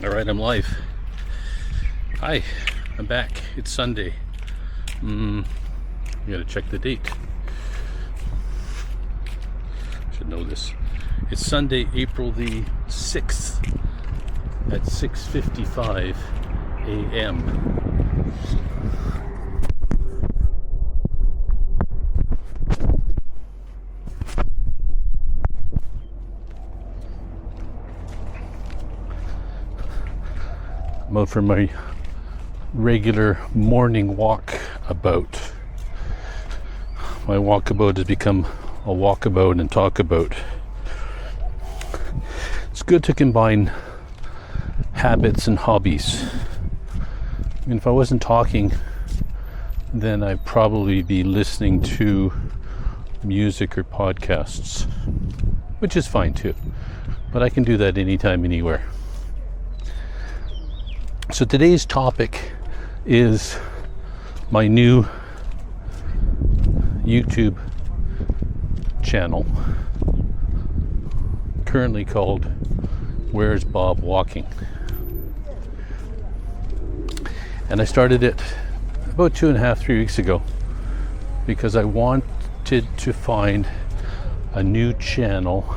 All right, I'm live. Hi, I'm back. It's Sunday. I gotta check the date. Should know this. It's Sunday, April the 6th at 6:55 a.m. I'm out for my regular morning walk about. My walkabout has become a walkabout and talkabout. It's good to combine habits and hobbies. I mean, if I wasn't talking, then I'd probably be listening to music or podcasts, which is fine too. But I can do that anytime, anywhere. So today's topic is my new YouTube channel, currently called Where's Bob Walking? And I started it about 2.5-3 weeks ago because I wanted to find a new channel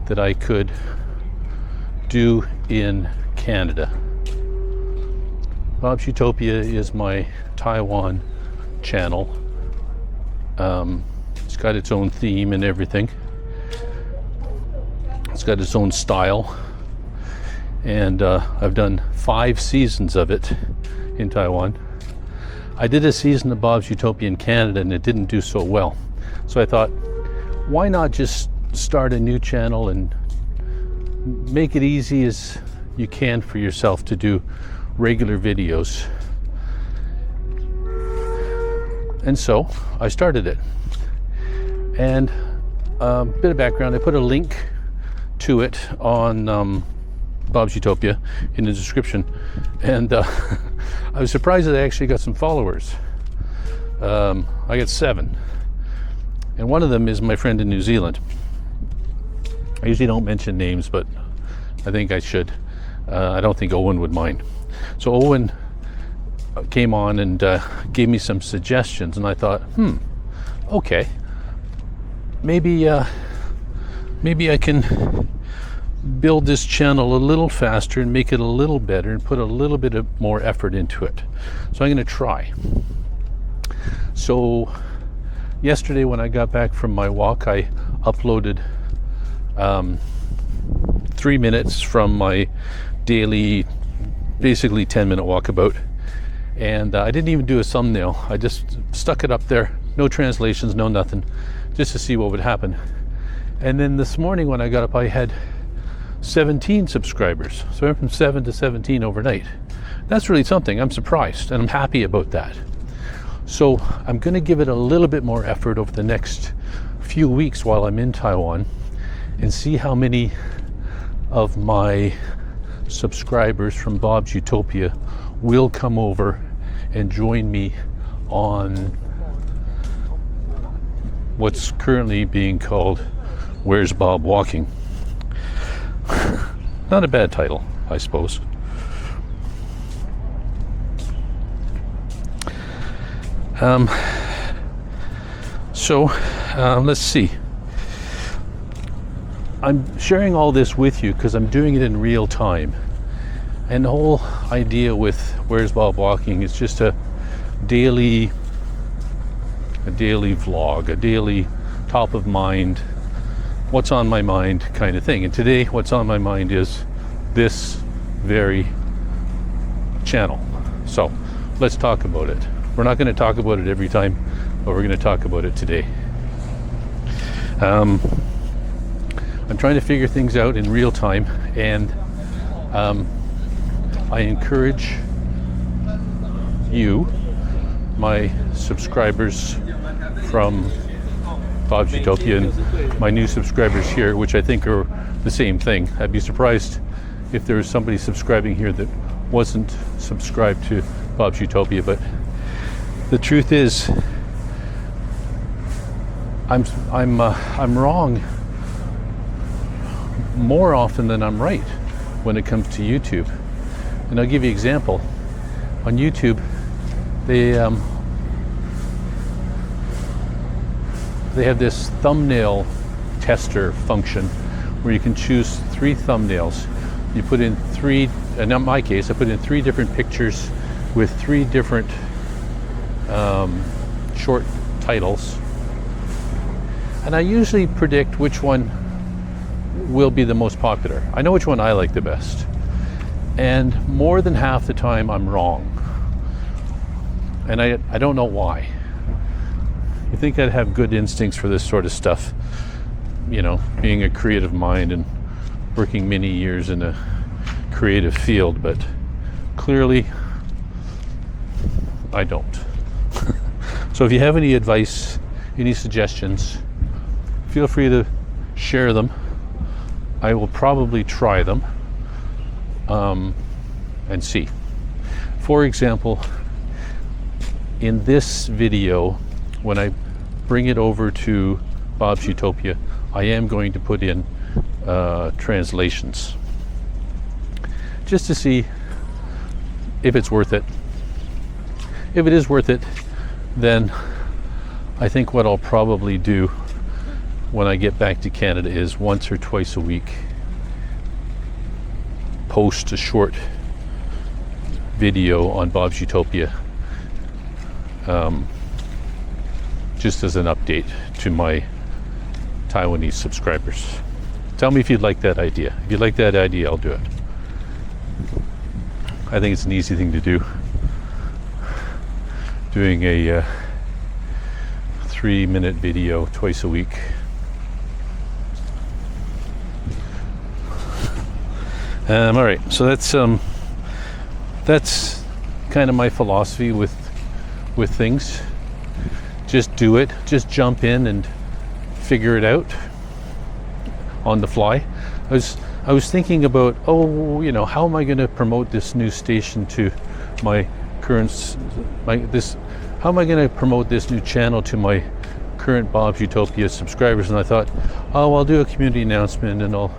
that I could do in Canada. Bob's Utopia is my Taiwan channel. It's got its own theme and everything. It's got its own style. And I've done 5 seasons of it in Taiwan. I did a season of Bob's Utopia in Canada and it didn't do so well. So I thought, why not just start a new channel and make it easy as you can for yourself to do regular videos. And so I started it. And a bit of background, I put a link to it on Bob's Utopia in the description. And I was surprised that I actually got some followers. I got 7. And one of them is my friend in New Zealand. I usually don't mention names, but I think I should. I don't think Owen would mind. So Owen came on and gave me some suggestions, and I thought, okay, maybe I can build this channel a little faster and make it a little better and put a little bit of more effort into it. So I'm going to try. So yesterday when I got back from my walk, I uploaded 3 minutes from my daily, basically 10-minute walkabout, and I didn't even do a thumbnail. I just stuck it up there, no translations, no nothing, just to see what would happen. And then this morning when I got up, I had 17 subscribers. So I went from 7 to 17 overnight. That's really something. I'm surprised and I'm happy about that. So I'm going to give it a little bit more effort over the next few weeks while I'm in Taiwan and see how many of my subscribers from Bob's Utopia will come over and join me on what's currently being called Where's Bob Walking? Not a bad title, I suppose. Let's see. I'm sharing all this with you because I'm doing it in real time. And the whole idea with Where's Bob Walking is just a daily vlog, a daily top of mind, what's on my mind kind of thing. And today what's on my mind is this very channel. So let's talk about it. We're not going to talk about it every time, but we're going to talk about it today. I'm trying to figure things out in real time, and I encourage you, my subscribers from Bob's Utopia, and my new subscribers here, which I think are the same thing. I'd be surprised if there was somebody subscribing here that wasn't subscribed to Bob's Utopia, but the truth is, I'm wrong more often than I'm right. when it comes to YouTube. And I'll give you an example. On YouTube, they have this thumbnail tester function where you can choose 3 thumbnails. You put in 3, and in my case, I put in 3 different pictures with 3 different short titles. And I usually predict which one will be the most popular. I know which one I like the best. And more than half the time I'm wrong. And I don't know why. You think I'd have good instincts for this sort of stuff, you know, being a creative mind and working many years in a creative field, but clearly I don't. So if you have any advice, any suggestions, feel free to share them. I will probably try them and see. For example, in this video, when I bring it over to Bob's Utopia, I am going to put in translations just to see if it's worth it. If it is worth it, then I think what I'll probably do when I get back to Canada is once or twice a week post a short video on Bob's Utopia, just as an update to my Taiwanese subscribers. Tell me if you'd like that idea. If you'd like that idea, I'll do it. I think it's an easy thing to do. Doing a 3-minute video twice a week. All right, so that's kind of my philosophy with things. Just do it. Just jump in and figure it out on the fly. I was thinking about, how am I going to promote this new station to my how am I going to promote this new channel to my current Bob's Utopia subscribers? And I thought, I'll do a community announcement and I'll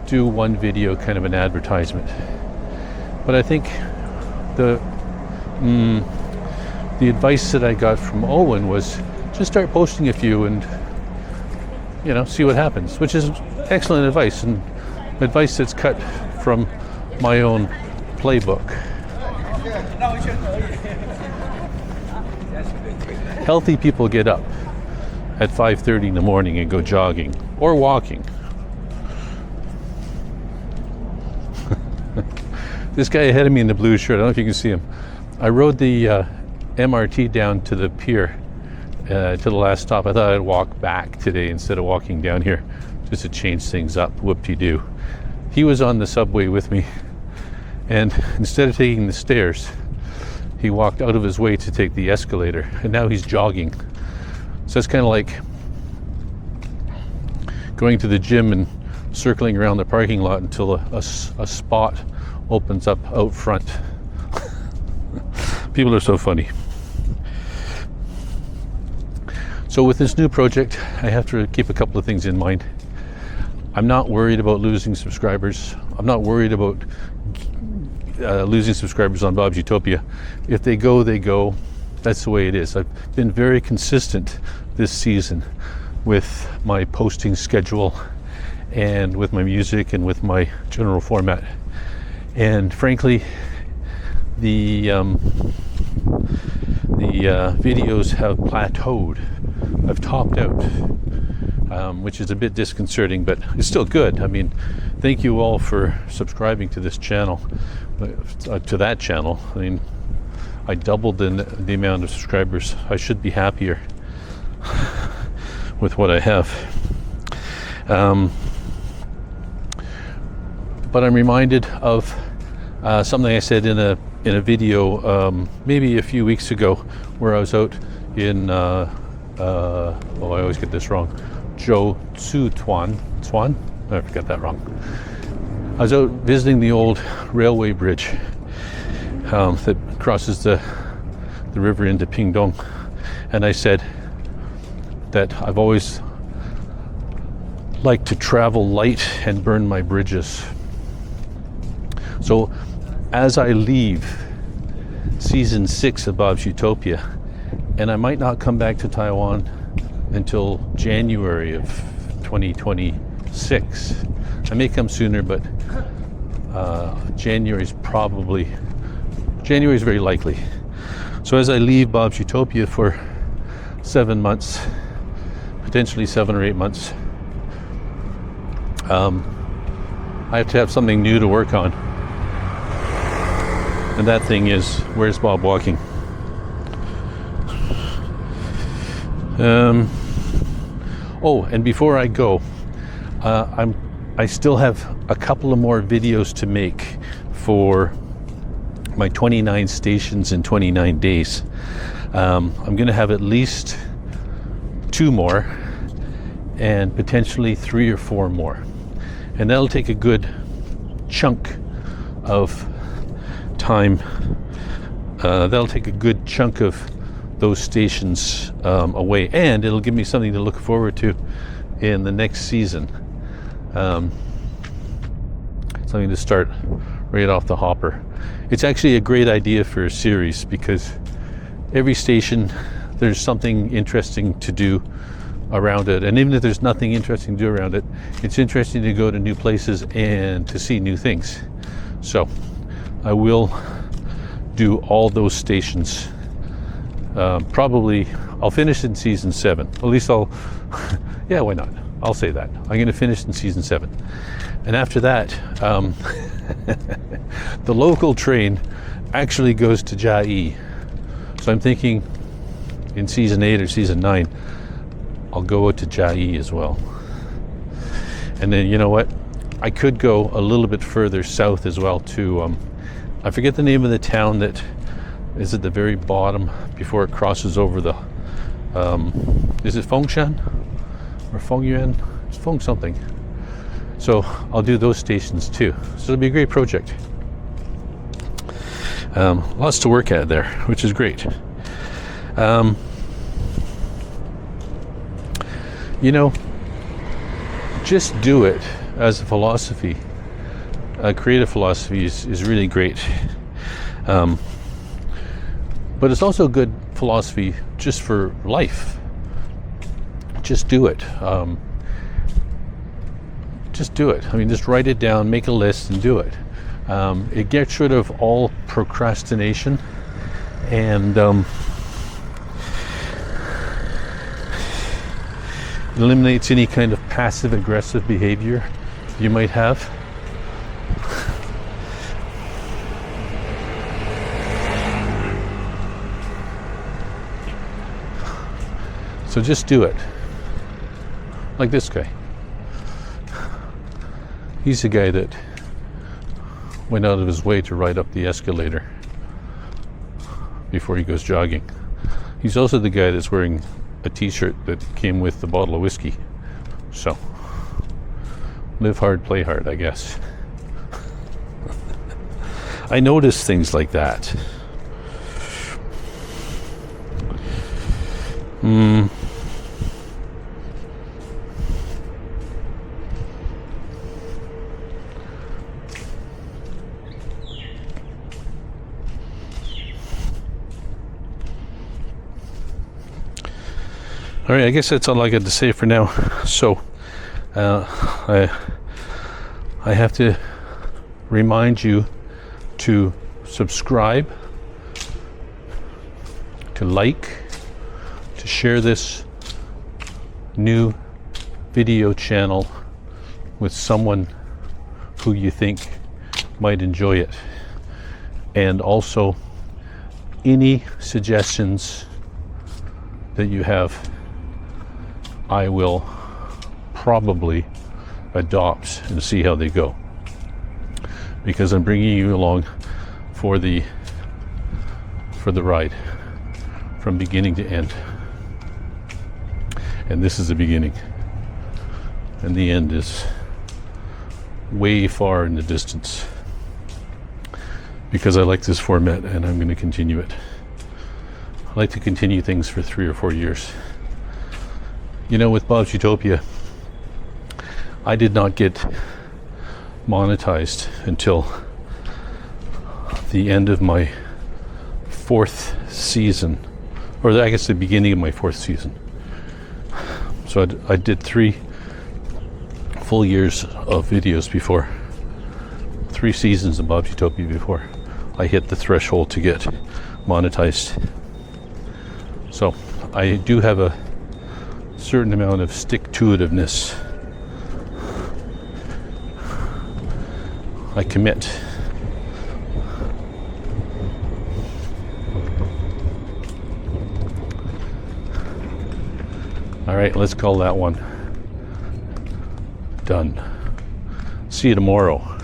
do one video, kind of an advertisement. But I think the advice that I got from Owen was just start posting a few and see what happens, which is excellent advice, and advice that's cut from my own playbook. Healthy people get up at 5:30 in the morning and go jogging or walking. This guy ahead of me in the blue shirt, I don't know if you can see him. I rode the MRT down to the pier, to the last stop. I thought I'd walk back today instead of walking down here, just to change things up. Whoop-de-doo. He was on the subway with me, and instead of taking the stairs, he walked out of his way to take the escalator, and now he's jogging. So it's kind of like going to the gym and circling around the parking lot until a spot opens up out front. People are so funny. So with this new project, I have to keep a couple of things in mind. I'm not worried about losing subscribers. I'm not worried about losing subscribers on Bob's Utopia. If they go, they go. That's the way it is. I've been very consistent this season with my posting schedule and with my music and with my general format. And frankly, the videos have plateaued. I've topped out, which is a bit disconcerting, but it's still good. I mean, thank you all for subscribing to this channel, to that channel. I mean, I doubled the amount of subscribers. I should be happier with what I have. But I'm reminded of something I said in a video maybe a few weeks ago, where I was out in I always get this wrong, Tuan. I forgot that wrong. I was out visiting the old railway bridge that crosses the river into Pingdong, and I said that I've always liked to travel light and burn my bridges. So as I leave season 6 of Bob's Utopia, and I might not come back to Taiwan until January of 2026. I may come sooner, but January is very likely. So as I leave Bob's Utopia for 7 months, potentially 7 or 8 months, I have to have something new to work on. And that thing is, where's Bob walking? Oh, and before I go, I still have a couple of more videos to make for my 29 stations in 29 days. I'm going to have at least 2 more and potentially 3 or 4 more. And that'll take a good chunk of time. That'll take a good chunk of those stations away, and it'll give me something to look forward to in the next season. Something to start right off the hopper. It's actually a great idea for a series because every station there's something interesting to do around it, and even if there's nothing interesting to do around it, it's interesting to go to new places and to see new things. So I will do all those stations. Probably I'll finish in season 7. At least I'll yeah, why not? I'll say that. I'm going to finish in season 7. And after that, the local train actually goes to Chiayi. So I'm thinking in season 8 or season 9, I'll go to Chiayi as well. And then, you know what? I could go a little bit further south as well to, I forget the name of the town that is at the very bottom before it crosses over the, is it Fengshan or Fengyuan? It's Feng something. So I'll do those stations too. So it'll be a great project. Lots to work at there, which is great. You know, just do it as a philosophy. A creative philosophy is really great. But it's also good philosophy just for life. Just do it. Just do it. I mean, just write it down, make a list, and do it. It gets rid of all procrastination, and eliminates any kind of passive-aggressive behavior you might have. So just do it. Like this guy. He's the guy that went out of his way to ride up the escalator before he goes jogging. He's also the guy that's wearing a t-shirt that came with the bottle of whiskey. So, live hard, play hard, I guess. I notice things like that. All right, I guess that's all I got to say for now. So, I have to remind you to subscribe, to like, to share this new video channel with someone who you think might enjoy it. And also, any suggestions that you have, I will probably adopt and see how they go, because I'm bringing you along for the ride from beginning to end. And this is the beginning, and the end is way far in the distance, because I like this format and I'm going to continue it. I like to continue things for 3 or 4 years. You know, with Bob's Utopia, I did not get monetized until the end of my 4th season, or I guess the beginning of my 4th season. So I did 3 full years of videos before, 3 seasons of Bob's Utopia before I hit the threshold to get monetized. So I do have a certain amount of stick-to-itiveness. I commit. All right, let's call that one done. See you tomorrow.